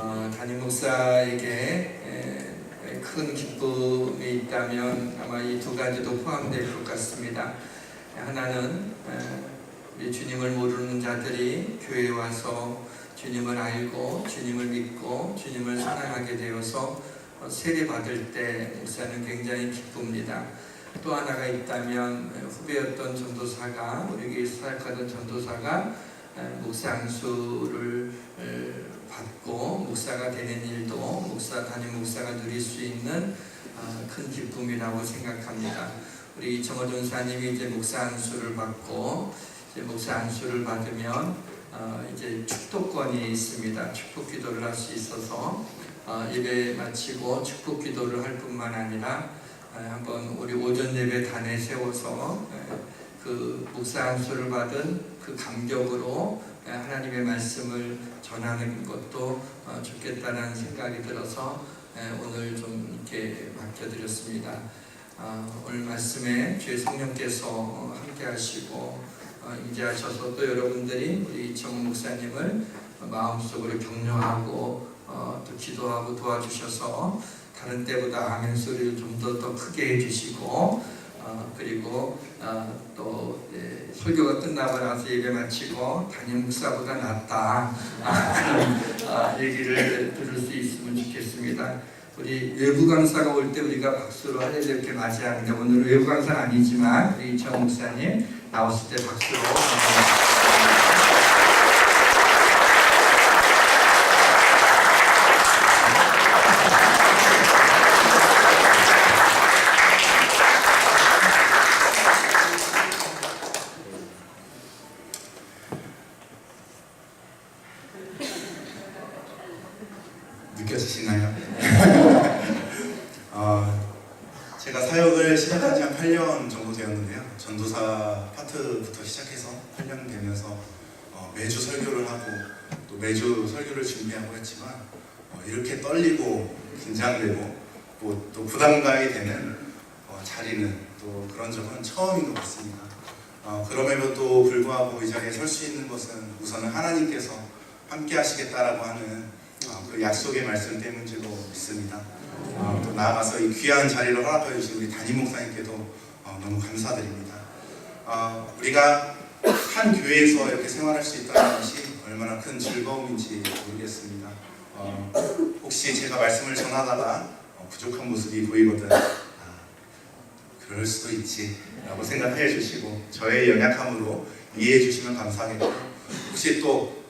담임 목사에게 큰 기쁨이 있다면 아마 이 두 가지도 포함될 것 같습니다. 하나는 우리 주님을 모르는 자들이 교회에 와서 주님을 알고 주님을 믿고 주님을 사랑하게 되어서 세례받을 때 목사는 굉장히 기쁩니다. 또 하나가 있다면 후배였던 전도사가 우리 사역하던 전도사가 목사 안수를 받고 목사가 되는 일도 담임 목사가 누릴 수 있는 큰 기쁨이라고 생각합니다. 우리 정호 전사님이 이제 목사 안수를 받고 이제 목사 안수를 받으면 이제 축도권이 있습니다. 축복 기도를 할 수 있어서 예배 마치고 축복 기도를 할 뿐만 아니라 한번 우리 오전 예배 단에 세워서 그 목사 안수를 받은 그 감격으로 하나님의 말씀을 전하는 것도 좋겠다는 생각이 들어서 오늘 좀 이렇게 맡겨드렸습니다. 오늘 말씀에 주의 성령께서 함께 하시고 임재하셔서 또 여러분들이 우리 정호 목사님을 마음속으로 격려하고 또 기도하고 도와주셔서 다른 때보다 아멘 소리를 좀 더 크게 해주시고 그리고 또 설교가 끝나고 나서 예배 마치고 담임 목사보다 낫다 그런 얘기를 들을 수 있으면 좋겠습니다. 우리 외부 강사가 올 때 우리가 박수로 할렐루야 이렇게 맞이하는데 오늘 외부 강사는 아니지만 우리 정호 목사님 나왔을 때 박수로 느껴지시나요? 제가 사역을 시작한 지 한 8년 정도 되었는데요. 전도사 파트부터 시작해서 8년 되면서 매주 설교를 하고 또 매주 설교를 준비하고 했지만 이렇게 떨리고 긴장되고 또 부담감이 되는 자리는 또 그런 적은 처음인 것 같습니다. 그럼에도 불구하고 이 자리에 설 수 있는 것은 우선은 하나님께서 함께 하시겠다라고 하는 그 약속의 말씀 때문인지도 믿습니다. 또 나아가서 이 귀한 자리를 허락해 주신 우리 담임 목사님께도 너무 감사드립니다. 우리가 한 교회에서 이렇게 생활할 수 있다는 것이 얼마나 큰 즐거움인지 모르겠습니다. 혹시 제가 말씀을 전하다가 부족한 모습이 보이거든 그럴 수도 있지 라고 생각해 주시고 저의 연약함으로 이해해 주시면 감사하겠고 혹시 또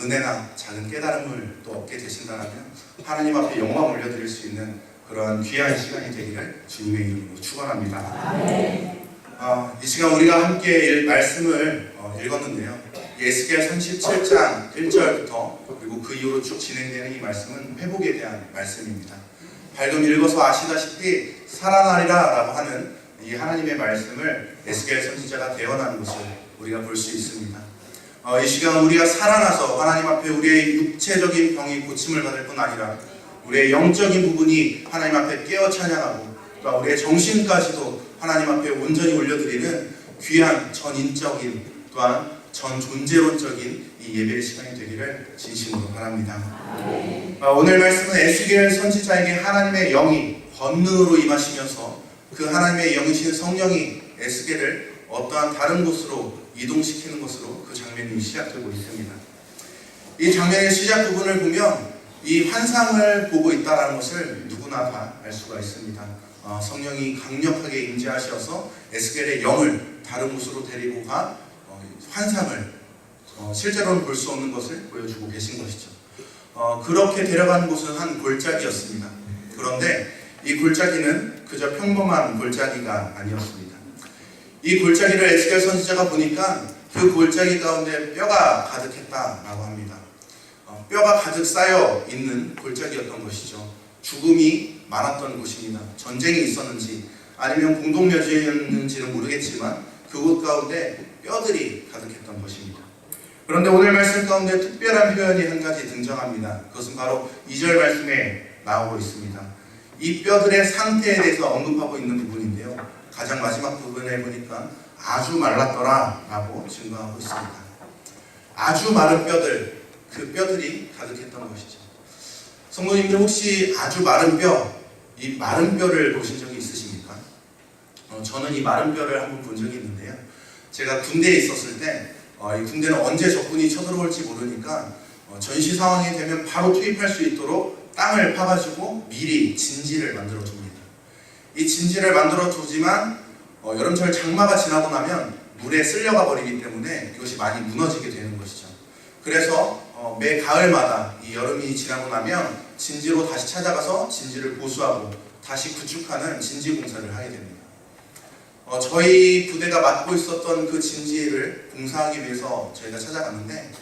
은혜나 작은 깨달음을 또 얻게 되신다면 하나님 앞에 영광 올려드릴 수 있는 그러한 귀한 시간이 되기를 주님의 이름으로 축원합니다. 이 시간 우리가 함께 말씀을 읽었는데요. 에스겔 37장 1절부터 그리고 그 이후로 쭉 진행되는 이 말씀은 회복에 대한 말씀입니다. 방금 읽어서 아시다시피 살아나리라 라고 하는 이 하나님의 말씀을 에스겔 선지자가 대언하는 것을 우리가 볼 수 있습니다. 이 시간 우리가 살아나서 하나님 앞에 우리의 육체적인 병이 고침을 받을 뿐 아니라 우리의 영적인 부분이 하나님 앞에 깨어 찬양하고 또 우리의 정신까지도 하나님 앞에 온전히 올려드리는 귀한 전인적인 또한 전 존재론적인 이 예배의 시간이 되기를 진심으로 바랍니다. 오늘 말씀은 에스겔 선지자에게 하나님의 영이 권능으로 임하시면서 그 하나님의 영이신 성령이 에스겔을 어떠한 다른 곳으로 이동시키는 것으로 그 장면이 시작되고 있습니다. 이 장면의 시작 부분을 보면 이 환상을 보고 있다는 것을 누구나 다 알 수가 있습니다. 성령이 강력하게 임재하셔서 에스겔의 영을 다른 곳으로 데리고 가 환상을 실제로는 볼 수 없는 것을 보여주고 계신 것이죠. 그렇게 데려간 곳은 한 골짜기였습니다. 그런데 이 골짜기는 그저 평범한 골짜기가 아니었습니다. 이 골짜기를 에스겔 선지자가 보니까 그 골짜기 가운데 뼈가 가득했다라고 합니다. 뼈가 가득 쌓여 있는 골짜기였던 것이죠. 죽음이 많았던 곳입니다. 전쟁이 있었는지 아니면 공동묘지였는지는 모르겠지만 그곳 가운데 뼈들이 가득했던 것입니다. 그런데 오늘 말씀 가운데 특별한 표현이 한 가지 등장합니다. 그것은 바로 2절 말씀에 나오고 있습니다. 이 뼈들의 상태에 대해서 언급하고 있는 부분인데요. 가장 마지막 부분에 보니까 아주 말랐더라 라고 증거하고 있습니다. 아주 마른 뼈들, 그 뼈들이 가득했던 것이죠. 성도님들 혹시 아주 마른 뼈, 이 마른 뼈를 보신 적이 있으십니까? 저는 이 마른 뼈를 한번 본 적이 있는데요. 제가 군대에 있었을 때 이 군대는 언제 적군이 쳐들어올지 모르니까 전시 상황이 되면 바로 투입할 수 있도록 땅을 파가지고 미리 진지를 만들어 둡니다. 이 진지를 만들어 두지만 여름철 장마가 지나고 나면 물에 쓸려가 버리기 때문에 이것이 많이 무너지게 되는 것이죠. 그래서 매 가을마다 이 여름이 지나고 나면 진지로 다시 찾아가서 진지를 보수하고 다시 구축하는 진지 공사를 하게 됩니다. 저희 부대가 맡고 있었던 그 진지를 공사하기 위해서 저희가 찾아갔는데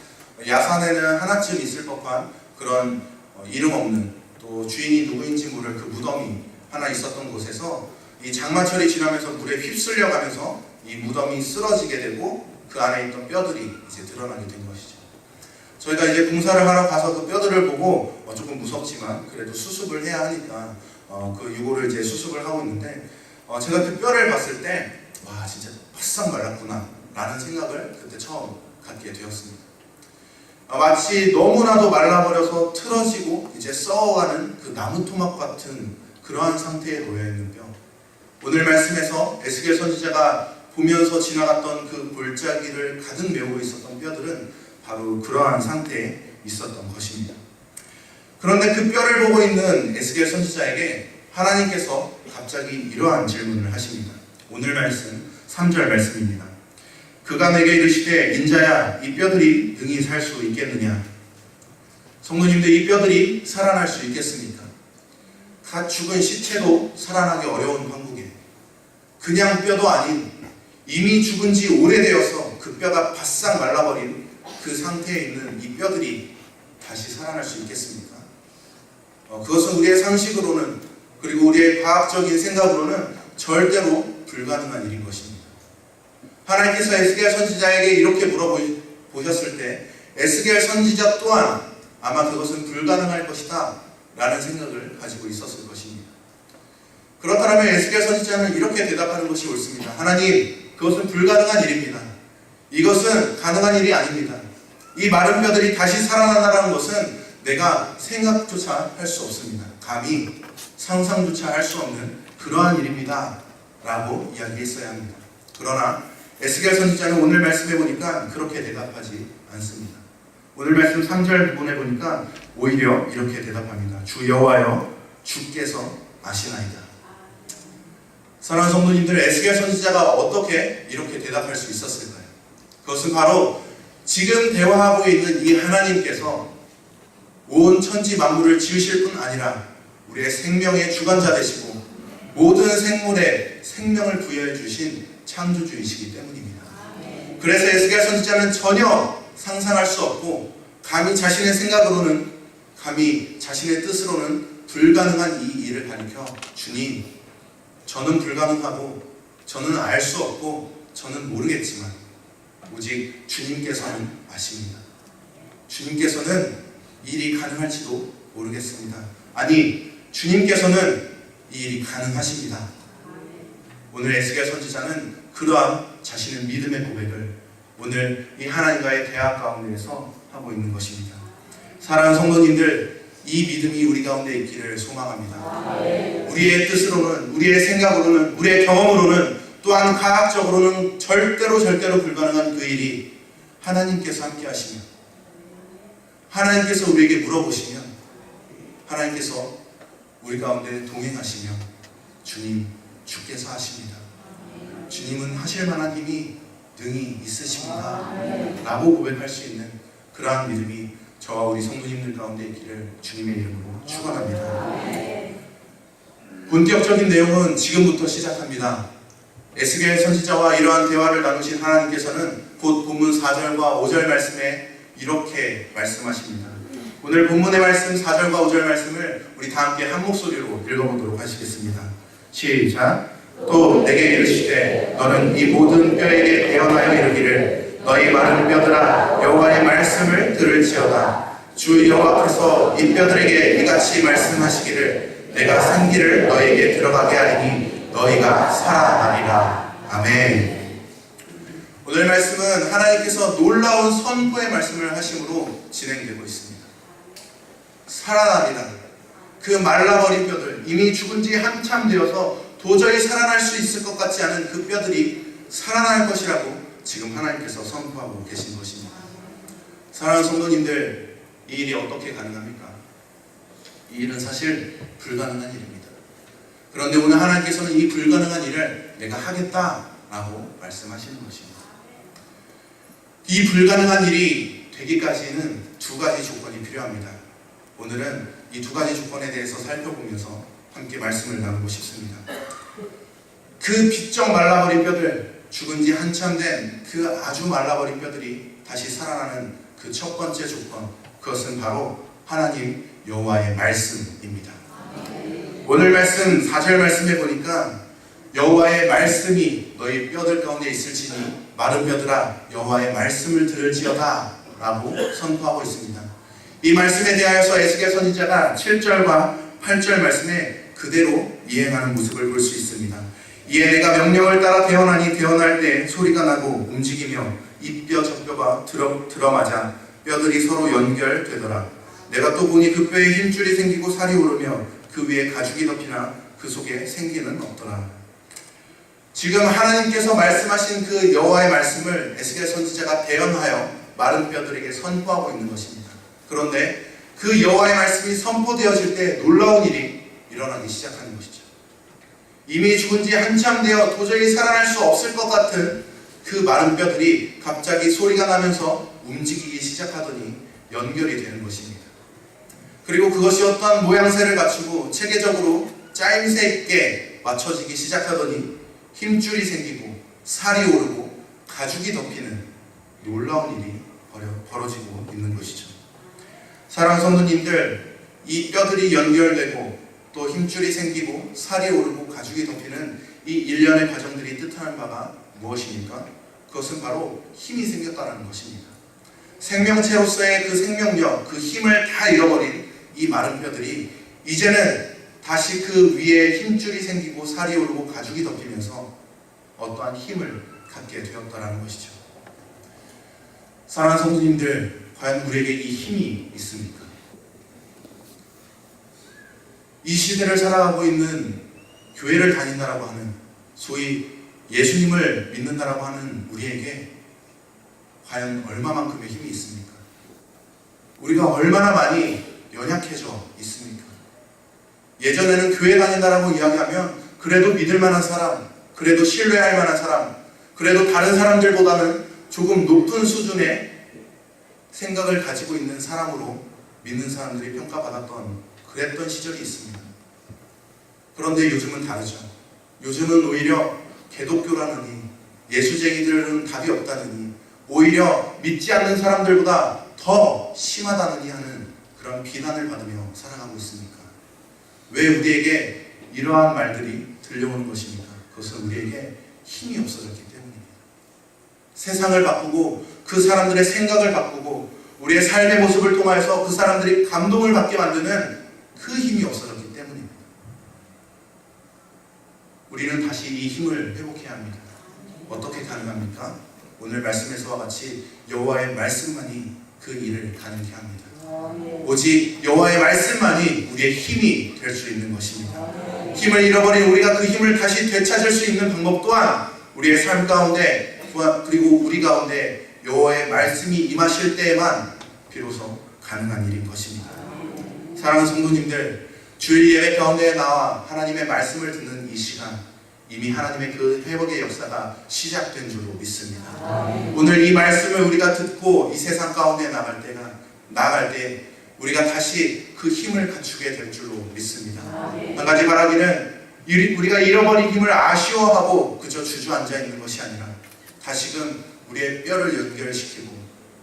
야산에는 하나쯤 있을 법한 그런 이름 없는 또 주인이 누구인지 모를 그 무덤이 하나 있었던 곳에서 이 장마철이 지나면서 물에 휩쓸려 가면서 이 무덤이 쓰러지게 되고 그 안에 있던 뼈들이 이제 드러나게 된 것이죠. 저희가 이제 공사를 하러 가서 그 뼈들을 보고 조금 무섭지만 그래도 수습을 해야 하니까 그 유골을 이제 수습을 하고 있는데 제가 그 뼈를 봤을 때 와 진짜 바싹 말랐구나 라는 생각을 그때 처음 갖게 되었습니다. 마치 너무나도 말라버려서 틀어지고 이제 썩어가는 그 나무 토막 같은 그러한 상태에 놓여있는 뼈. 오늘 말씀에서 에스겔 선지자가 보면서 지나갔던 그 골짜기를 가득 메우고 있었던 뼈들은 바로 그러한 상태에 있었던 것입니다. 그런데 그 뼈를 보고 있는 에스겔 선지자에게 하나님께서 갑자기 이러한 질문을 하십니다. 오늘 말씀 3절 말씀입니다. 그가 내게 이르시되 인자야 이 뼈들이 능히 살 수 있겠느냐. 성도님들, 이 뼈들이 살아날 수 있겠습니까? 갓 죽은 시체도 살아나기 어려운 한국에 그냥 뼈도 아닌 이미 죽은 지 오래되어서 그 뼈가 바싹 말라버린 그 상태에 있는 이 뼈들이 다시 살아날 수 있겠습니까? 그것은 우리의 상식으로는 그리고 우리의 과학적인 생각으로는 절대로 불가능한 일인 것입니다. 하나님께서 에스겔 선지자에게 이렇게 물어보셨을 때 에스겔 선지자 또한 아마 그것은 불가능할 것이다 라는 생각을 가지고 있었을 것입니다. 그렇다면 에스겔 선지자는 이렇게 대답하는 것이 옳습니다. 하나님, 그것은 불가능한 일입니다. 이것은 가능한 일이 아닙니다. 이 마른 뼈들이 다시 살아난다는 것은 내가 생각조차 할 수 없습니다. 감히 상상조차 할 수 없는 그러한 일입니다 라고 이야기했어야 합니다. 그러나 에스겔 선지자는 오늘 말씀해 보니까 그렇게 대답하지 않습니다. 오늘 말씀 3절 부분에 보니까 오히려 이렇게 대답합니다. 주 여호와여 주께서 아시나이다. 사랑하는 성도님들, 에스겔 선지자가 어떻게 이렇게 대답할 수 있었을까요? 그것은 바로 지금 대화하고 있는 이 하나님께서 온 천지 만물을 지으실 뿐 아니라 우리의 생명의 주관자 되시고 모든 생물에 생명을 부여해 주신 창조주이시기 때문입니다. 그래서 에스겔 선지자는 전혀 상상할 수 없고 감히 자신의 생각으로는 감히 자신의 뜻으로는 불가능한 이 일을 가리켜 주님, 저는 불가능하고 저는 알 수 없고 저는 모르겠지만 오직 주님께서는 아십니다. 주님께서는 이 일이 가능할지도 모르겠습니다. 아니, 주님께서는 이 일이 가능하십니다. 오늘 에스겔 선지자는 그러한 자신의 믿음의 고백을 오늘 이 하나님과의 대화 가운데에서 하고 있는 것입니다. 사랑하는 성도님들, 이 믿음이 우리 가운데 있기를 소망합니다. 우리의 뜻으로는, 우리의 생각으로는, 우리의 경험으로는, 또한 과학적으로는 절대로 불가능한 그 일이 하나님께서 함께 하시면, 하나님께서 우리에게 물어보시면, 하나님께서 우리 가운데 동행하시면 주님, 주께서 하십니다. 주님은 하실 만한 힘이 능히 있으십니다 라고 고백할 수 있는 그러한 믿음이 저와 우리 성도님들 가운데 있기를 주님의 이름으로 축원합니다. 본격적인 내용은 지금부터 시작합니다. 에스겔 선지자와 이러한 대화를 나누신 하나님께서는 곧 본문 4절과 5절 말씀에 이렇게 말씀하십니다. 오늘 본문의 말씀 4절과 5절 말씀을 우리 다 함께 한 목소리로 읽어보도록 하시겠습니다. 시작. 또 내게 이르시되 너는 이 모든 뼈에게 대언하여 이르기를 너희 마른 뼈들아 여호와의 말씀을 들을지어다. 주 여호와께서 이 뼈들에게 이같이 말씀하시기를 내가 생기를 너희에게 들어가게 하리니 너희가 살아나리라. 아멘. 오늘 말씀은 하나님께서 놀라운 선포의 말씀을 하심으로 진행되고 있습니다. 살아나리라. 그 말라버린 뼈들, 이미 죽은 지 한참 되어서 도저히 살아날 수 있을 것 같지 않은 그 뼈들이 살아날 것이라고 지금 하나님께서 선포하고 계신 것입니다. 사랑하는 성도님들, 이 일이 어떻게 가능합니까? 이 일은 사실 불가능한 일입니다. 그런데 오늘 하나님께서는 이 불가능한 일을 내가 하겠다라고 말씀하시는 것입니다. 이 불가능한 일이 되기까지는 두 가지 조건이 필요합니다. 오늘은 이 두 가지 조건에 대해서 살펴보면서 함께 말씀을 나누고 싶습니다. 그 비쩍 말라버린 뼈들, 죽은 지 한참 된 그 아주 말라버린 뼈들이 다시 살아나는 그 첫 번째 조건, 그것은 바로 하나님 여호와의 말씀입니다. 오늘 말씀 4절 말씀에 보니까 여호와의 말씀이 너희 뼈들 가운데 있을지니 마른 뼈들아 여호와의 말씀을 들을지어다 라고 선포하고 있습니다. 이 말씀에 대하여서 에스겔 선지자가 7절과 8절 말씀에 그대로 이행하는 모습을 볼 수 있습니다. 이에 내가 명령을 따라 대언하니 대언할 때 소리가 나고 움직이며 이 뼈 저 뼈가 들어맞아 뼈들이 서로 연결되더라. 내가 또 보니 그 뼈에 힘줄이 생기고 살이 오르며 그 위에 가죽이 덮이나 그 속에 생기는 없더라. 지금 하나님께서 말씀하신 그 여호와의 말씀을 에스겔 선지자가 대언하여 마른 뼈들에게 선포하고 있는 것입니다. 그런데 그 여호와의 말씀이 선포되어질 때 놀라운 일이 일어나기 시작하는 것이죠. 이미 죽은 지 한참 되어 도저히 살아날 수 없을 것 같은 그 마른 뼈들이 갑자기 소리가 나면서 움직이기 시작하더니 연결이 되는 것입니다. 그리고 그것이 어떠한 모양새를 갖추고 체계적으로 짜임새 있게 맞춰지기 시작하더니 힘줄이 생기고 살이 오르고 가죽이 덮이는 놀라운 일이 벌어지고 있는 것이죠. 사랑하는 성도님들, 이 뼈들이 연결되고 또 힘줄이 생기고 살이 오르고 가죽이 덮이는 이 일련의 과정들이 뜻하는 바가 무엇입니까? 그것은 바로 힘이 생겼다는 것입니다. 생명체로서의 그 생명력, 그 힘을 다 잃어버린 이 마른 뼈들이 이제는 다시 그 위에 힘줄이 생기고 살이 오르고 가죽이 덮이면서 어떠한 힘을 갖게 되었다는 것이죠. 사랑하는 성도님들, 과연 우리에게 이 힘이 있습니까? 이 시대를 살아가고 있는 교회를 다닌다라고 하는, 소위 예수님을 믿는다라고 하는 우리에게 과연 얼마만큼의 힘이 있습니까? 우리가 얼마나 많이 연약해져 있습니까? 예전에는 교회 다닌다라고 이야기하면 그래도 믿을 만한 사람, 그래도 신뢰할 만한 사람, 그래도 다른 사람들보다는 조금 높은 수준의 생각을 가지고 있는 사람으로 믿는 사람들이 평가받았던 그랬던 시절이 있습니다. 그런데 요즘은 다르죠. 요즘은 오히려 개독교라느니 예수쟁이들은 답이 없다느니 오히려 믿지 않는 사람들보다 더 심하다느니 하는 그런 비난을 받으며 살아가고 있습니까? 왜 우리에게 이러한 말들이 들려오는 것입니까? 그것은 우리에게 힘이 없어졌기 때문입니다. 세상을 바꾸고 그 사람들의 생각을 바꾸고 우리의 삶의 모습을 통해서 그 사람들이 감동을 받게 만드는 그 힘이 없어졌기 때문입니다. 우리는 다시 이 힘을 회복해야 합니다. 어떻게 가능합니까? 오늘 말씀에서와 같이 여호와의 말씀만이 그 일을 가능케 합니다. 오직 여호와의 말씀만이 우리의 힘이 될 수 있는 것입니다. 힘을 잃어버린 우리가 그 힘을 다시 되찾을 수 있는 방법 또한 우리의 삶 가운데 그리고 우리 가운데 여호와의 말씀이 임하실 때에만 비로소 가능한 일인 것입니다. 사랑하는 성도님들, 주일 예배 가운데 나와 하나님의 말씀을 듣는 이 시간, 이미 하나님의 그 회복의 역사가 시작된 줄로 믿습니다. 오늘 이 말씀을 우리가 듣고 이 세상 가운데 나갈 때 우리가 다시 그 힘을 갖추게 될 줄로 믿습니다. 한 가지 바라기는 우리가 잃어버린 힘을 아쉬워하고 그저 주저앉아 있는 것이 아니라 다시금 우리의 뼈를 연결시키고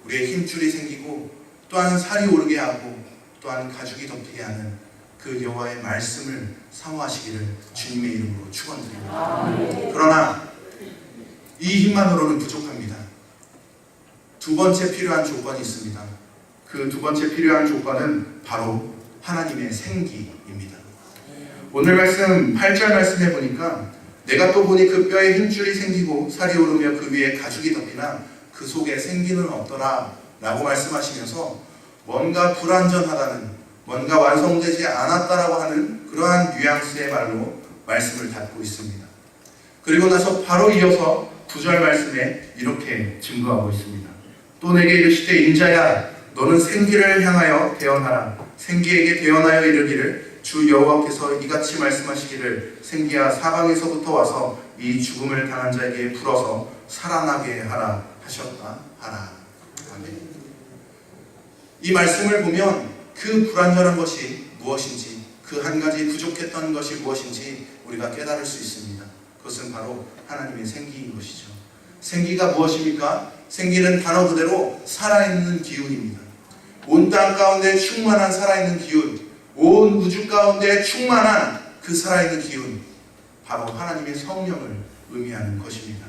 우리의 힘줄이 생기고 또한 살이 오르게 하고 또한 가죽이 덮이게 하는 그 여호와의 말씀을 사모하시기를 주님의 이름으로 축원드립니다. 그러나 이 힘만으로는 부족합니다. 두 번째 필요한 조건이 있습니다. 그 두 번째 필요한 조건은 바로 하나님의 생기입니다. 오늘 말씀 8절 말씀해 보니까 내가 또 보니 그 뼈에 힘줄이 생기고 살이 오르며 그 위에 가죽이 덮이나 그 속에 생기는 없더라 라고 말씀하시면서 뭔가 불완전하다는, 뭔가 완성되지 않았다라고 하는 그러한 뉘앙스의 말로 말씀을 닫고 있습니다. 그리고 나서 바로 이어서 9절 말씀에 이렇게 증거하고 있습니다. 또 내게 이르시되 인자야 너는 생기를 향하여 대언하라. 생기에게 대언하여 이르기를 주 여호와께서 이같이 말씀하시기를 생기야 사방에서부터 와서 이 죽음을 당한 자에게 불어서 살아나게 하라 하셨다 하라. 아멘. 이 말씀을 보면 그 불완전한 것이 무엇인지, 그 한 가지 부족했던 것이 무엇인지 우리가 깨달을 수 있습니다. 그것은 바로 하나님의 생기인 것이죠. 생기가 무엇입니까? 생기는 단어 그대로 살아있는 기운입니다. 온 땅 가운데 충만한 살아있는 기운, 온 우주 가운데 충만한 그 살아있는 기운, 바로 하나님의 성령을 의미하는 것입니다.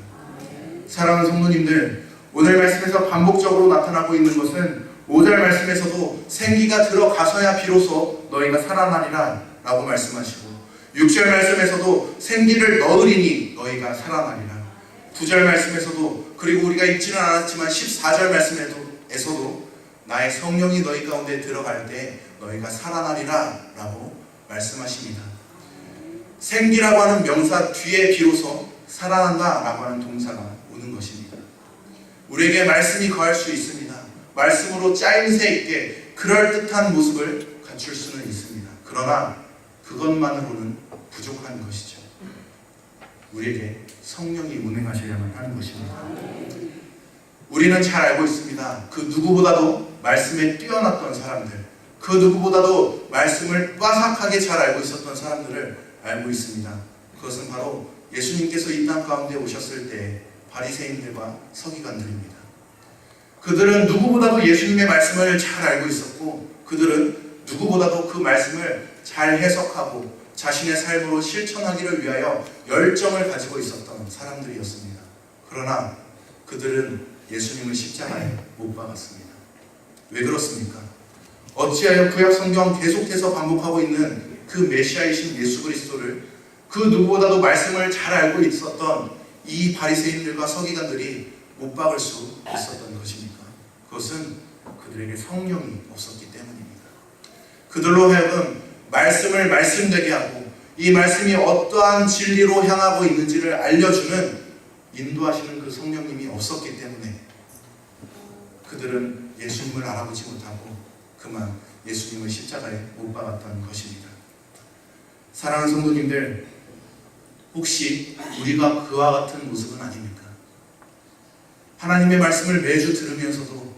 사랑하는 성도님들, 오늘 말씀에서 반복적으로 나타나고 있는 것은 5절 말씀에서도 생기가 들어가서야 비로소 너희가 살아나리라 라고 말씀하시고, 6절 말씀에서도 생기를 넣으리니 너희가 살아나리라. 9절 말씀에서도, 그리고 우리가 읽지는 않았지만 14절 말씀에서도 나의 성령이 너희 가운데 들어갈 때 너희가 살아나리라 라고 말씀하십니다. 생기라고 하는 명사 뒤에 비로소 살아난다 라고 하는 동사가 오는 것입니다. 우리에게 말씀이 거할 수 있습니다. 말씀으로 짜임새 있게 그럴듯한 모습을 갖출 수는 있습니다. 그러나 그것만으로는 부족한 것이죠. 우리에게 성령이 운행하셔야만 하는 것입니다. 우리는 잘 알고 있습니다. 그 누구보다도 말씀에 뛰어났던 사람들, 그 누구보다도 말씀을 빠삭하게 잘 알고 있었던 사람들을 알고 있습니다. 그것은 바로 예수님께서 이 땅 가운데 오셨을 때 바리새인들과 서기관들입니다. 그들은 누구보다도 예수님의 말씀을 잘 알고 있었고, 그들은 누구보다도 그 말씀을 잘 해석하고 자신의 삶으로 실천하기를 위하여 열정을 가지고 있었던 사람들이었습니다. 그러나 그들은 예수님을 십자가에 못 박았습니다. 왜 그렇습니까? 어찌하여 구약 성경 계속해서 반복하고 있는 그 메시아이신 예수 그리스도를 그 누구보다도 말씀을 잘 알고 있었던 이 바리새인들과 서기관들이 못 박을 수 있었던 것입니까? 그것은 그들에게 성령이 없었기 때문입니다. 그들로 하여금 말씀을 말씀되게 하고 이 말씀이 어떠한 진리로 향하고 있는지를 알려주는, 인도하시는 그 성령님이 없었기 때문에 그들은 예수님을 알아보지 못하고 그만 예수님을 십자가에 못 박았던 것입니다. 사랑하는 성도님들, 혹시 우리가 그와 같은 모습은 아닙니까? 하나님의 말씀을 매주 들으면서도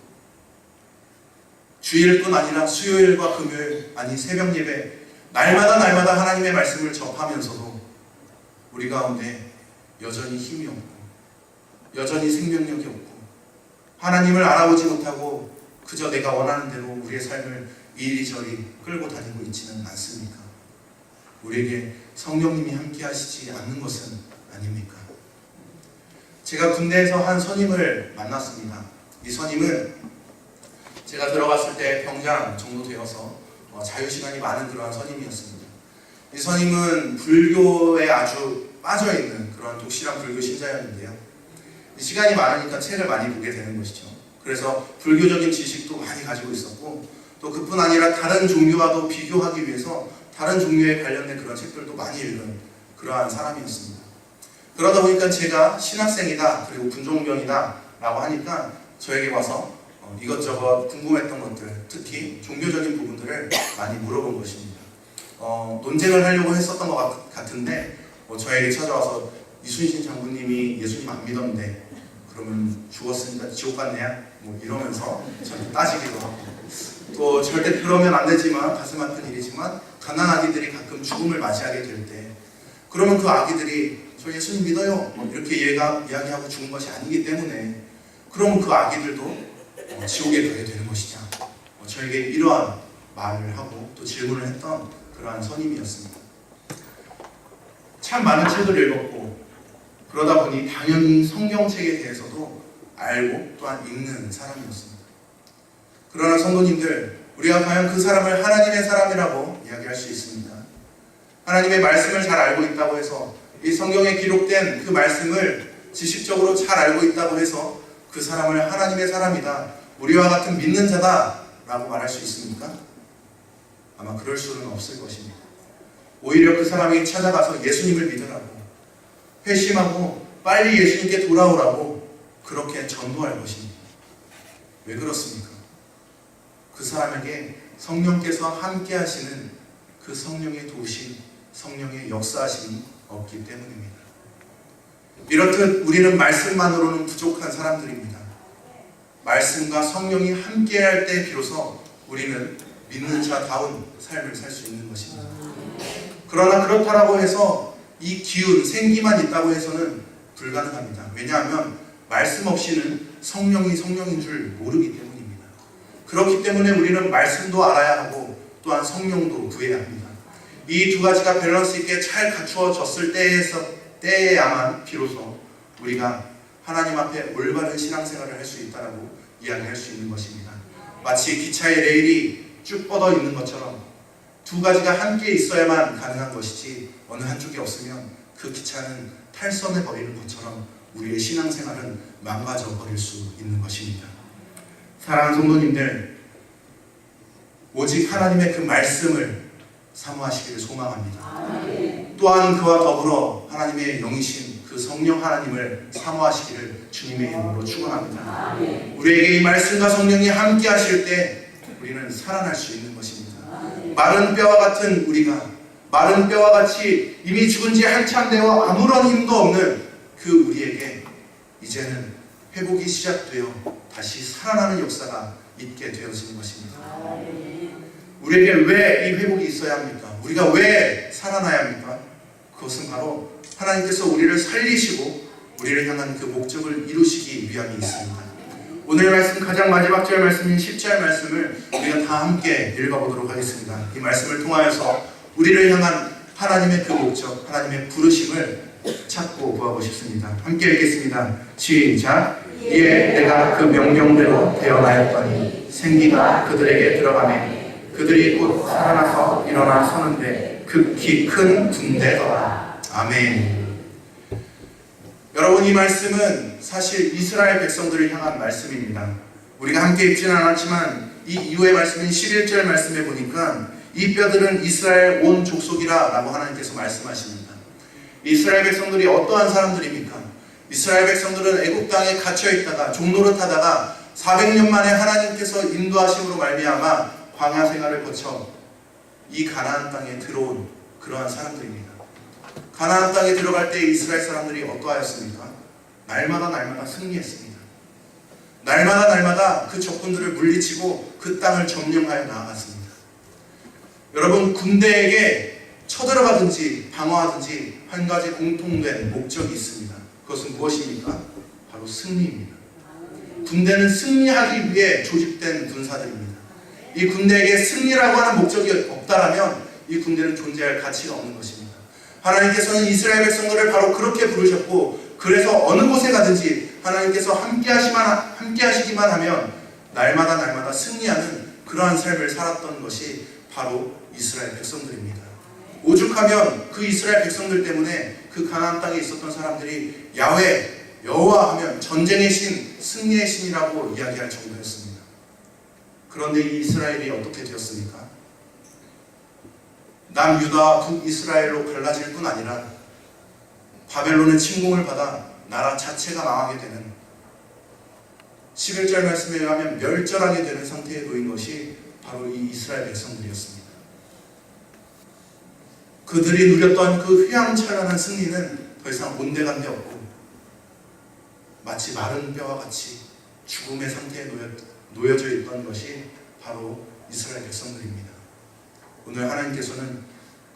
주일뿐 아니라 수요일과 금요일, 아니 새벽 예배, 날마다 하나님의 말씀을 접하면서도 우리 가운데 여전히 힘이 없고 여전히 생명력이 없고 하나님을 알아보지 못하고 그저 내가 원하는 대로 우리의 삶을 이리저리 끌고 다니고 있지는 않습니까? 우리에게 성령님이 함께 하시지 않는 것은 아닙니까? 제가 군대에서 한 선임을 만났습니다. 이 선임은 제가 들어갔을 때 병장 정도 되어서 자유시간이 많은 그러한 선임이었습니다. 이 선임은 불교에 아주 빠져있는 그런 독실한 불교 신자였는데요. 시간이 많으니까 책을 많이 보게 되는 것이죠. 그래서 불교적인 지식도 많이 가지고 있었고, 또 그뿐 아니라 다른 종교와도 비교하기 위해서 다른 종교에 관련된 그런 책들도 많이 읽은 그러한 사람이었습니다. 그러다 보니까 제가 신학생이다, 그리고 군종병이다 라고 하니까 저에게 와서 이것저것 궁금했던 것들, 특히 종교적인 부분들을 많이 물어본 것입니다. 논쟁을 하려고 했었던 것 같은데 저에게 찾아와서 이순신 장군님이 예수님 안 믿었는데 그러면 죽었으니까 지옥 갔냐? 이러면서 저한테 따지기도 하고, 또 절대 그러면 안 되지만, 가슴 아픈 일이지만 가난한 아기들이 가끔 죽음을 맞이하게 될 때 그러면 그 아기들이 저 예수님 믿어요 이렇게 이야기하고 죽은 것이 아니기 때문에 그러면 그 아기들도 지옥에 가게 되는 것이냐, 저에게 이러한 말을 하고 또 질문을 했던 그러한 선임이었습니다. 참 많은 책을 읽었고 그러다 보니 당연히 성경책에 대해서도 알고 또한 읽는 사람이었습니다. 그러나 성도님들, 우리가 과연 그 사람을 하나님의 사람이라고 이야기할 수 있습니다. 하나님의 말씀을 잘 알고 있다고 해서, 이 성경에 기록된 그 말씀을 지식적으로 잘 알고 있다고 해서 그 사람을 하나님의 사람이다, 우리와 같은 믿는 자다 라고 말할 수 있습니까? 아마 그럴 수는 없을 것입니다. 오히려 그 사람이 찾아가서 예수님을 믿으라고, 회심하고 빨리 예수님께 돌아오라고 그렇게 전도할 것입니다. 왜 그렇습니까? 그 사람에게 성령께서 함께 하시는 그 성령의 도우심, 성령의 역사하심이 없기 때문입니다. 이렇듯 우리는 말씀만으로는 부족한 사람들입니다. 말씀과 성령이 함께할 때 비로소 우리는 믿는 자다운 삶을 살 수 있는 것입니다. 그러나 그렇다고 해서 이 기운, 생기만 있다고 해서는 불가능합니다. 왜냐하면 말씀 없이는 성령이 성령인 줄 모르기 때문입니다. 그렇기 때문에 우리는 말씀도 알아야 하고 또한 성령도 구해야 합니다. 이 두 가지가 밸런스 있게 잘 갖추어졌을 때에야만 비로소 우리가 하나님 앞에 올바른 신앙생활을 할 수 있다고 이야기할 수 있는 것입니다. 마치 기차의 레일이 쭉 뻗어 있는 것처럼 두 가지가 함께 있어야만 가능한 것이지 어느 한쪽이 없으면 그 기차는 탈선해 버리는 것처럼 우리의 신앙생활은 망가져 버릴 수 있는 것입니다. 사랑하는 성도님들, 오직 하나님의 그 말씀을 사모하시기를 소망합니다. 또한 그와 더불어 하나님의 영이신 그 성령 하나님을 사모하시기를 주님의 이름으로 축원합니다. 우리에게 이 말씀과 성령이 함께 하실 때 우리는 살아날 수 있는 것입니다. 마른 뼈와 같은 우리가, 마른 뼈와 같이 이미 죽은 지 한참 되어 아무런 힘도 없는 그 우리에게 이제는 회복이 시작되어 다시 살아나는 역사가 있게 되어지는 것입니다. 우리에게 왜 이 회복이 있어야 합니까? 우리가 왜 살아나야 합니까? 그것은 바로 하나님께서 우리를 살리시고 우리를 향한 그 목적을 이루시기 위함이 있습니다. 오늘 말씀 가장 마지막 절 말씀인 10절 말씀을 우리가 다 함께 읽어보도록 하겠습니다. 이 말씀을 통하여서 우리를 향한 하나님의 그 목적, 하나님의 부르심을 찾고 구하고 싶습니다. 함께 읽겠습니다. 시작! 이에 내가 그 명령대로 태어나였더니 생기가 그들에게 들어가매 그들이 곧 살아나서 일어나 서는데 극히 큰 군대더라. 아멘. 여러분, 이 말씀은 사실 이스라엘 백성들을 향한 말씀입니다. 우리가 함께 읽지는 않았지만 이 이후의 말씀인 11절 말씀에 보니까 이 뼈들은 이스라엘 온 족속이라 라고 하나님께서 말씀하십니다. 이스라엘 백성들이 어떠한 사람들입니까? 이스라엘 백성들은 애국 땅에 갇혀 있다가 종노릇하다가 400년 만에 하나님께서 인도하심으로 말미암아 광야 생활을 거쳐 이 가나안 땅에 들어온 그러한 사람들입니다. 가나안 땅에 들어갈 때 이스라엘 사람들이 어떠하였습니까? 날마다 승리했습니다. 날마다 그 적군들을 물리치고 그 땅을 점령하여 나아갔습니다. 여러분, 군대에게 쳐들어가든지 방어하든지 한 가지 공통된 목적이 있습니다. 그것은 무엇입니까? 바로 승리입니다. 군대는 승리하기 위해 조직된 군사들입니다. 이 군대에게 승리라고 하는 목적이 없다라면 이 군대는 존재할 가치가 없는 것입니다. 하나님께서는 이스라엘 백성들을 바로 그렇게 부르셨고, 그래서 어느 곳에 가든지 하나님께서 함께 하시기만 하면 날마다 승리하는 그러한 삶을 살았던 것이 바로 이스라엘 백성들입니다. 오죽하면 그 이스라엘 백성들 때문에 그 가나안 땅에 있었던 사람들이 야훼, 여호와 하면 전쟁의 신, 승리의 신이라고 이야기할 정도였습니다. 그런데 이 이스라엘이 어떻게 되었습니까? 남유다와 북이스라엘로 갈라질 뿐 아니라 바벨론의 침공을 받아 나라 자체가 망하게 되는, 11절 말씀에 의하면 멸절하게 되는 상태에 놓인 것이 바로 이 이스라엘 백성들이었습니다. 그들이 누렸던 그 휘황찬란한 승리는 더 이상 온데간데 없고 마치 마른 뼈와 같이 죽음의 상태에 놓여져 있던 것이 바로 이스라엘 백성들입니다. 오늘 하나님께서는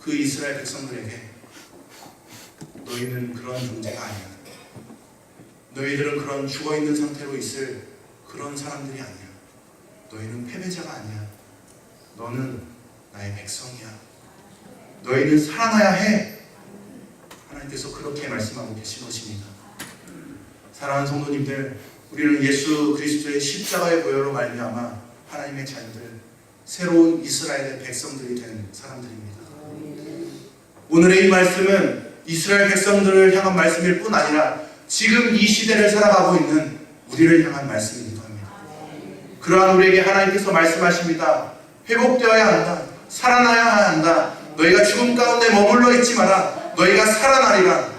그 이스라엘 백성들에게 너희는 그런 존재가 아니야. 너희들은 그런 죽어있는 상태로 있을 그런 사람들이 아니야. 너희는 패배자가 아니야. 너는 나의 백성이야. 너희는 살아나야 해. 하나님께서 그렇게 말씀하고 계신 것입니다. 사랑하는 성도님들, 우리는 예수 그리스도의 십자가의 보혈로 말미암아 하나님의 자녀들, 새로운 이스라엘의 백성들이 된 사람들입니다. 오늘의 이 말씀은 이스라엘 백성들을 향한 말씀일 뿐 아니라 지금 이 시대를 살아가고 있는 우리를 향한 말씀이기도 합니다. 그러한 우리에게 하나님께서 말씀하십니다. 회복되어야 한다. 살아나야 한다. 너희가 죽음 가운데 머물러 있지 마라. 너희가 살아나리라.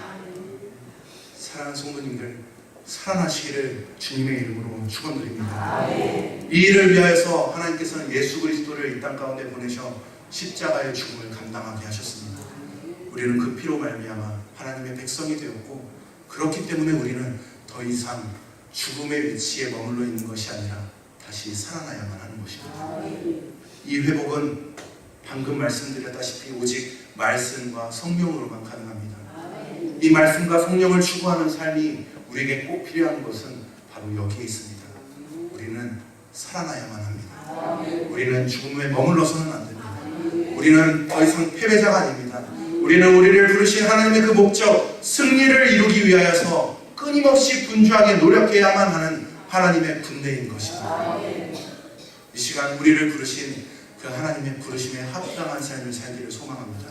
사랑하는 성도님들, 살아나시기를 주님의 이름으로 축원드립니다. 이 일을 위하여서 하나님께서는 예수 그리스도를 이 땅 가운데 보내셔 십자가의 죽음을 감당하게 하셨습니다. 우리는 그 피로 말미암아 하나님의 백성이 되었고, 그렇기 때문에 우리는 더 이상 죽음의 위치에 머물러 있는 것이 아니라 다시 살아나야만 하는 것입니다. 이 회복은 방금 말씀드렸다시피 오직 말씀과 성령으로만 가능합니다. 이 말씀과 성령을 추구하는 삶이 우리에게 꼭 필요한 것은 바로 여기에 있습니다. 우리는 살아나야만 합니다. 우리는 죽음에 머물러서는 안 됩니다. 우리는 더 이상 패배자가 아닙니다. 우리는 우리를 부르신 하나님의 그 목적, 승리를 이루기 위하여서 끊임없이 분주하게 노력해야만 하는 하나님의 군대인 것입니다. 이 시간 우리를 부르신 그 하나님의 부르심에 합당한 삶을 살기를 소망합니다.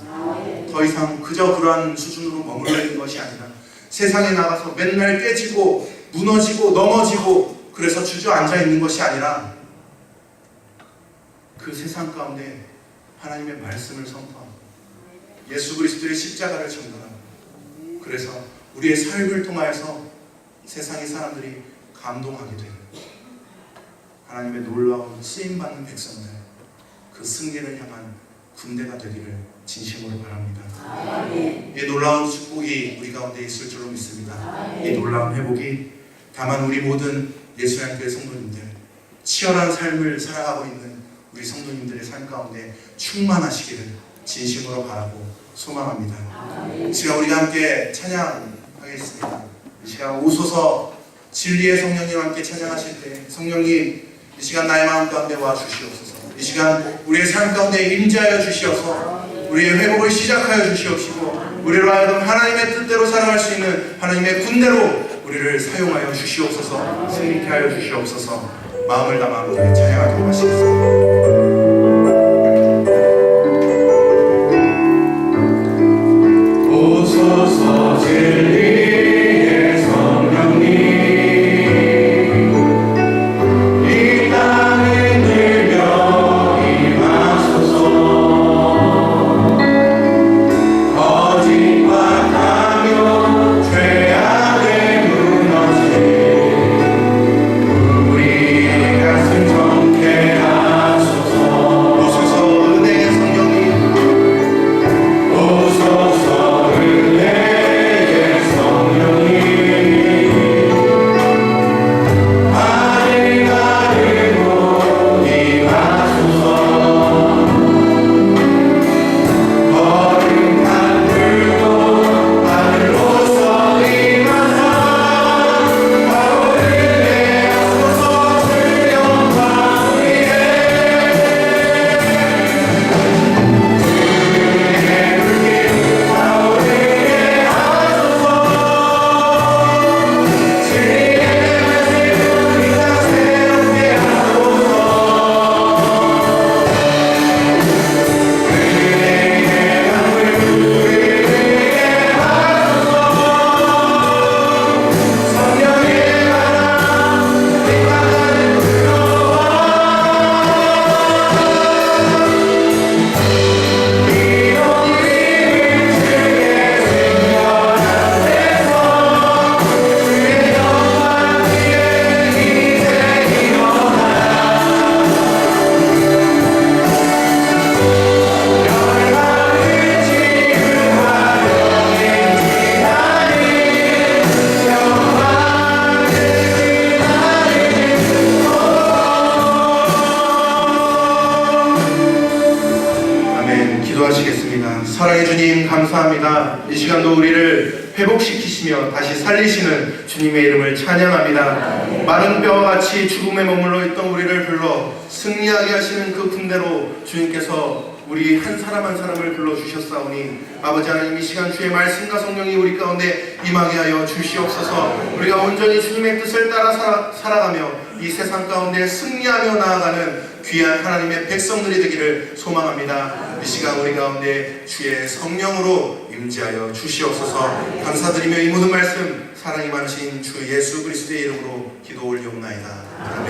더 이상 그저 그러한 수준으로 머물러 있는 것이 아니라 세상에 나가서 맨날 깨지고 무너지고 넘어지고 그래서 주저앉아 있는 것이 아니라 그 세상 가운데 하나님의 말씀을 선포하고 예수 그리스도의 십자가를 전달하고, 그래서 우리의 삶을 통하여서 세상의 사람들이 감동하게 되는 하나님의 놀라운 쓰임받는 백성들, 그 승리를 향한 군대가 되기를 진심으로 바랍니다. 이 놀라운 축복이 우리 가운데 있을 줄로 믿습니다. 이 놀라운 회복이 다만 우리 모든 예수님 교회 성도님들, 치열한 삶을 살아가고 있는 우리 성도님들의 삶 가운데 충만하시기를 진심으로 바라고 소망합니다. 이 시간 우리가 함께 찬양하겠습니다. 이 시간 오소서 진리의 성령님 함께 찬양하실 때 성령님 이 시간 나의 마음 가운데 와 주시옵소서. 이 시간 우리의 삶 가운데 임재하여 주시어서 우리의 회복을 시작하여 주시옵시고, 우리로 하여금 하나님의 뜻대로 살아갈 수 있는 하나님의 군대로 우리를 사용하여 주시옵소서. 승리케 하여 주시옵소서. 마음을 담아 함께 찬양하도록 하시겠습니다. 오소서 진리의 성령님, 사랑의 주님 감사합니다. 이 시간도 우리를 회복시키시며 다시 살리시는 주님의 이름을 찬양합니다. 마른 뼈와 같이 죽음에 머물러 있던 우리를 불러 승리하게 하시는 그 군대로 주님께서 우리 한 사람 한 사람을 불러주셨사오니 아버지 하나님, 이 시간 주의 말씀과 성령이 우리 가운데 임하게 하여 주시옵소서. 우리가 온전히 주님의 뜻을 따라 살아가며 이 세상 가운데 승리하며 나아가는 귀한 하나님의 백성들이 되기를 소망합니다. 이 시간 우리 가운데 주의 성령으로 임재하여 주시옵소서. 감사드리며 이 모든 말씀 사랑이 많으신 주 예수 그리스도의 이름으로 기도 올리옵나이다. 아멘.